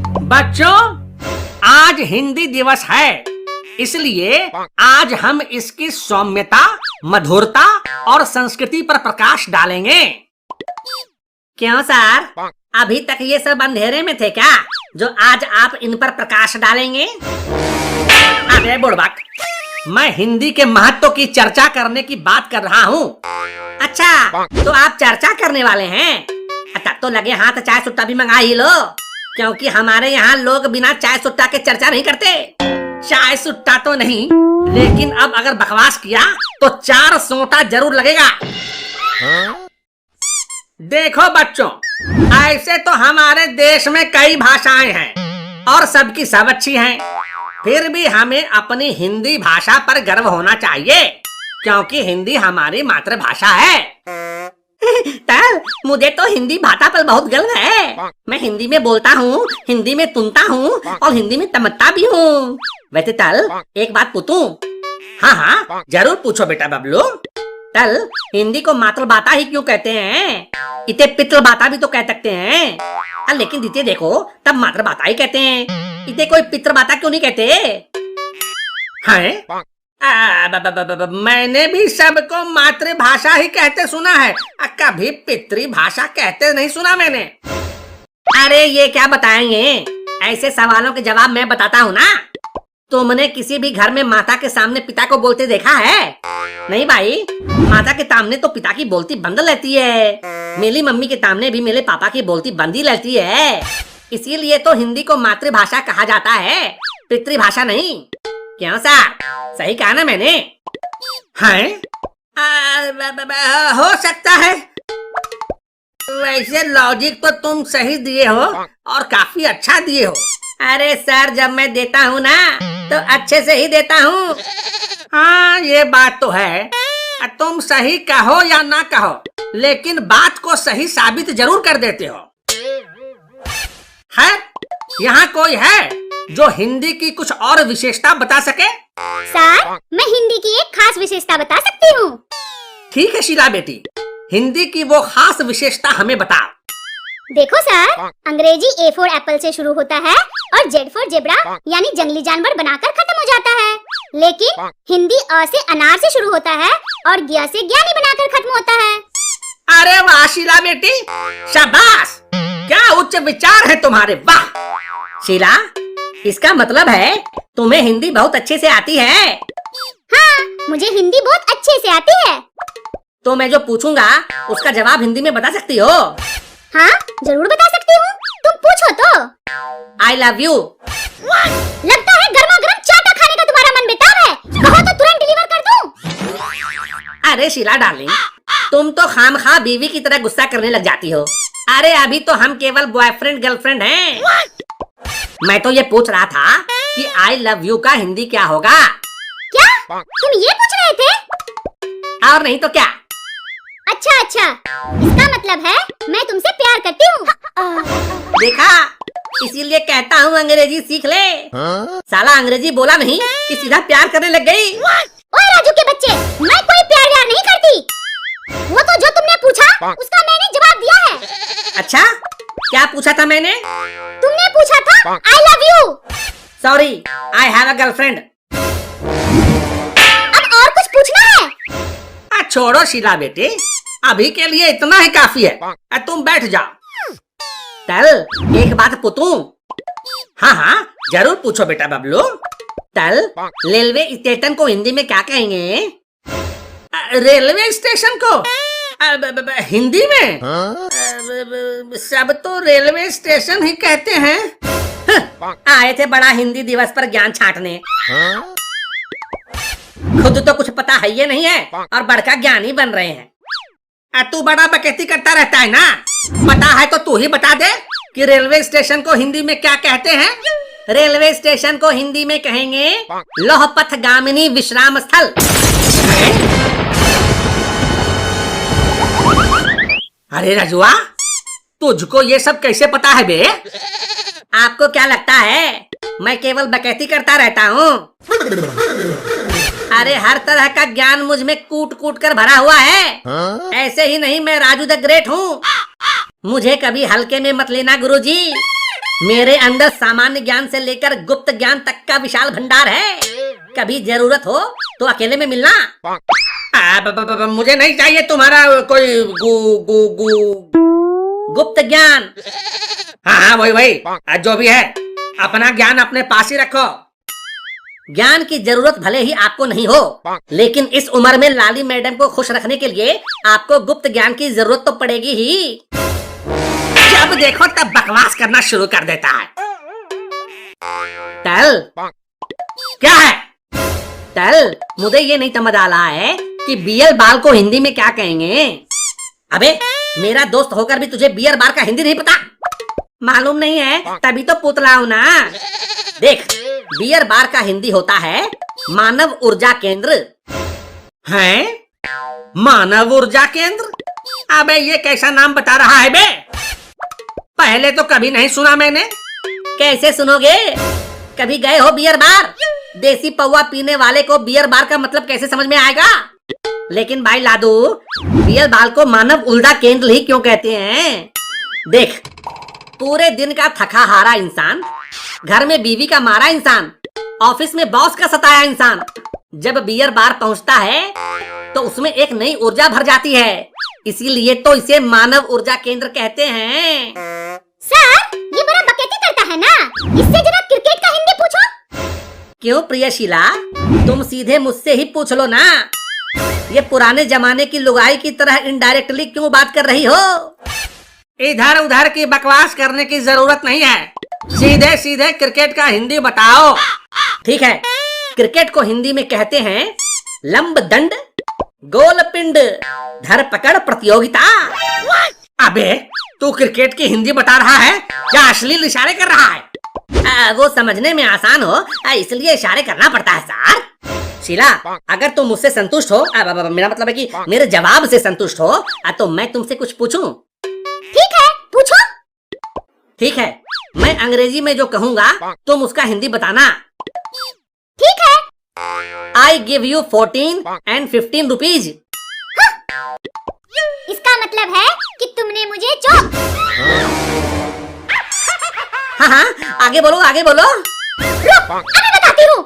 बच्चों, आज हिंदी दिवस है, इसलिए आज हम इसकी सौम्यता, मधुरता और संस्कृति पर प्रकाश डालेंगे। क्यों सर, अभी तक ये सब अंधेरे में थे क्या, जो आज आप इन पर प्रकाश डालेंगे? अरे बुड़बक, मैं हिंदी के महत्व की चर्चा करने की बात कर रहा हूँ। अच्छा, तो आप चर्चा करने वाले हैं? तब तो लगे हाथ चाय सुट्टा भी मंगा ही लो, क्योंकि हमारे यहाँ लोग बिना चाय सुट्टा के चर्चा नहीं करते। चाय सुट्टा तो नहीं, लेकिन अब अगर बकवास किया तो 4 सोटा जरूर लगेगा। देखो बच्चों, ऐसे तो हमारे देश में कई भाषाएं हैं और सबकी सब अच्छी हैं। फिर भी हमें अपनी हिंदी भाषा पर गर्व होना चाहिए, क्योंकि हिंदी हमारी मातृभाषा है। ताल, मुझे तो हिंदी भाषा पर बहुत गर्व है। मैं हिंदी में बोलता हूँ, हिंदी में सुनता हूँ और हिंदी में समझता भी हूँ। वैसे तल, एक बात पूछूं? हाँ हाँ, जरूर पूछो बेटा बबलू। तल, हिंदी को मातृभाषा ही क्यों कहते हैं? इसे पितृभाषा भी तो कह सकते हैं। लेकिन दीजिए देखो, तब मातृभाषा ही कहते हैं, इसे कोई पितृभाषा क्यों नहीं कहते? हैं? मैंने भी सबको मातृभाषा ही कहते सुना है, कभी पितृभाषा कहते नहीं सुना मैंने। अरे ये क्या बताएंगे, ऐसे सवालों के जवाब मैं बताता हूँ ना। तुमने किसी भी घर में माता के सामने पिता को बोलते देखा है? नहीं भाई, माता के सामने तो पिता की बोलती बंद रहती है। मेरी मम्मी के सामने भी मेरे पापा की बोलती बंदी रहती है। इसीलिए तो हिंदी को मातृभाषा कहा जाता है, पितृभाषा नहीं। क्यों सर, सही कहा ना मैंने? हैं? हो सकता है। वैसे लॉजिक तो तुम सही दिए हो और काफी अच्छा दिए हो। अरे सर, जब मैं देता हूँ ना तो अच्छे से ही देता हूँ। हाँ, ये बात तो है। तुम सही कहो या ना कहो, लेकिन बात को सही साबित जरूर कर देते हो। है? यहाँ कोई है जो हिंदी की कुछ और विशेषता बता सके? सर, मैं हिंदी की एक खास विशेषता बता सकती हूँ। ठीक है शीला बेटी, हिंदी की वो खास विशेषता हमें बताओ। देखो सर, अंग्रेजी A for एप्पल से शुरू होता है और Z for जेब्रा यानी जंगली जानवर बनाकर खत्म हो जाता है, लेकिन हिंदी अ से अनार से शुरू होता है और ज्ञ से ज्ञानी बनाकर खत्म होता है। अरे वाह शीला बेटी, शाबाश, क्या उच्च विचार है तुम्हारे, वाह। शीला, इसका मतलब है तुम्हें हिंदी बहुत अच्छे से आती है? हाँ, मुझे हिंदी बहुत अच्छे से आती है। तो मैं जो पूछूंगा उसका जवाब हिंदी में बता सकती हो? हाँ, जरूर बता सकती हूँ, तुम पूछो तो। I love you। लगता है गर्मा गर्म चाटा खाने का तुम्हारा मन बेताब है, कहो तो तुरंत डिलीवर कर दूं। अरे शीला डार्लिंग, तुम तो खामखा बीवी की तरह गुस्सा करने लग जाती हो। अरे अभी तो हम केवल बॉयफ्रेंड गर्लफ्रेंड हैं। मैं तो ये पूछ रहा था कि I love you का हिंदी क्या होगा? क्या तुम ये पूछ रहे थे? और नहीं तो क्या। अच्छा अच्छा, इसका मतलब है मैं तुमसे प्यार करती हूँ। देखा, इसीलिए कहता हूँ अंग्रेजी सीख ले। साला अंग्रेजी बोला नहीं कि सीधा प्यार करने लग गई। ओए राजू के बच्चे, मैं कोई प्यार व्यार नहीं करती। वो तो जो तुमने पूछा उसका मैंने जवाब दिया है। अच्छा, क्या पूछा था मैंने? तुमने पूछा था I love you। Sorry, I have a girlfriend। अब और कुछ पूछना है? छोड़ो शीला बेटी, अभी के लिए इतना ही काफी है। तुम बैठ जाओ। तल, एक बात पूछूं? हाँ हाँ, जरूर पूछो बेटा बबलू। तल, रेलवे स्टेशन को हिंदी में क्या कहेंगे? रेलवे स्टेशन को हिंदी में? सब तो रेलवे स्टेशन ही कहते हैं। आए थे बड़ा हिंदी दिवस पर ज्ञान छांटने। खुद तो कुछ पता है ये नहीं है और बड़का ज्ञानी बन रहे हैं। तू बड़ा बकैती करता रहता है ना, पता है तो तू ही बता दे कि रेलवे स्टेशन को हिंदी में क्या कहते हैं? रेलवे स्टेशन को हिंदी में कहेंगे लौह पथगामिनी विश्राम स्थल। अरे रजुआ, तुझको ये सब कैसे पता है बे? आपको क्या लगता है मैं केवल बकैती करता रहता हूँ? अरे हर तरह का ज्ञान मुझ में कूट कूट कर भरा हुआ है। ऐसे ही नहीं, मैं राजू द ग्रेट हूँ। मुझे कभी हल्के में मत लेना गुरुजी। मेरे अंदर सामान्य ज्ञान से लेकर गुप्त ज्ञान तक का विशाल भंडार है। कभी जरूरत हो तो अकेले में मिलना। मुझे नहीं चाहिए तुम्हारा कोई गुप्त ज्ञान। हाँ वही जो भी है, अपना ज्ञान अपने पास ही रखो। ज्ञान की जरूरत भले ही आपको नहीं हो, लेकिन इस उम्र में लाली मैडम को खुश रखने के लिए आपको गुप्त ज्ञान की जरूरत तो पड़ेगी ही। जब देखो तब बकवास करना शुरू कर देता है। टल, क्या है? टल, मुझे ये नहीं समझ आ रहा है कि बियर बाल को हिंदी में क्या कहेंगे। अबे मेरा दोस्त होकर भी तुझे बियर बार का हिंदी नहीं पता? मालूम नहीं है तभी तो पुतला हूं ना। देख, बियर बार का हिंदी होता है मानव ऊर्जा केंद्र। है मानव ऊर्जा केंद्र? अबे ये कैसा नाम बता रहा है बे? पहले तो कभी नहीं सुना मैंने। कैसे सुनोगे? कभी गए हो बियर बार? देसी पौवा पीने वाले को बियर बार का मतलब कैसे समझ में आएगा? लेकिन भाई लादू, बियर बार को मानव ऊर्जा केंद्र ही क्यों कहते हैं? देख, पूरे दिन का थका हारा इंसान, घर में बीवी का मारा इंसान, ऑफिस में बॉस का सताया इंसान जब बियर बार पहुंचता है तो उसमें एक नई ऊर्जा भर जाती है। इसीलिए तो इसे मानव ऊर्जा केंद्र कहते हैं। सर, ये बड़ा बकेती करता है ना, इससे जरा क्रिकेट का हिंदी पूछो। क्यों प्रियशीला, तुम सीधे मुझसे ही पूछ लो ना। ये पुराने जमाने की लुगाई की तरह इनडायरेक्टली क्यों बात कर रही हो? इधर उधर की बकवास करने की जरूरत नहीं है। सीधे सीधे क्रिकेट का हिंदी बताओ। ठीक है, क्रिकेट को हिंदी में कहते हैं लंब दंड गोल पिंड धरपकड़ प्रतियोगिता। अबे तू क्रिकेट की हिंदी बता रहा है या अश्लील इशारे कर रहा है? वो समझने में आसान हो इसलिए इशारे करना पड़ता है सर। शीला, अगर तुम मुझसे संतुष्ट हो, मेरा मतलब है कि मेरे जवाब से संतुष्ट हो, तो मैं तुमसे कुछ पूछूं? ठीक है, पूछो। ठीक है, मैं अंग्रेजी में जो कहूँगा तुम उसका हिंदी बताना। ठीक है। I give you 14 and 15 rupees. इसका मतलब है कि तुमने मुझे चौक। हाँ, आगे बोलो। रुक, अभी बताती हूँ।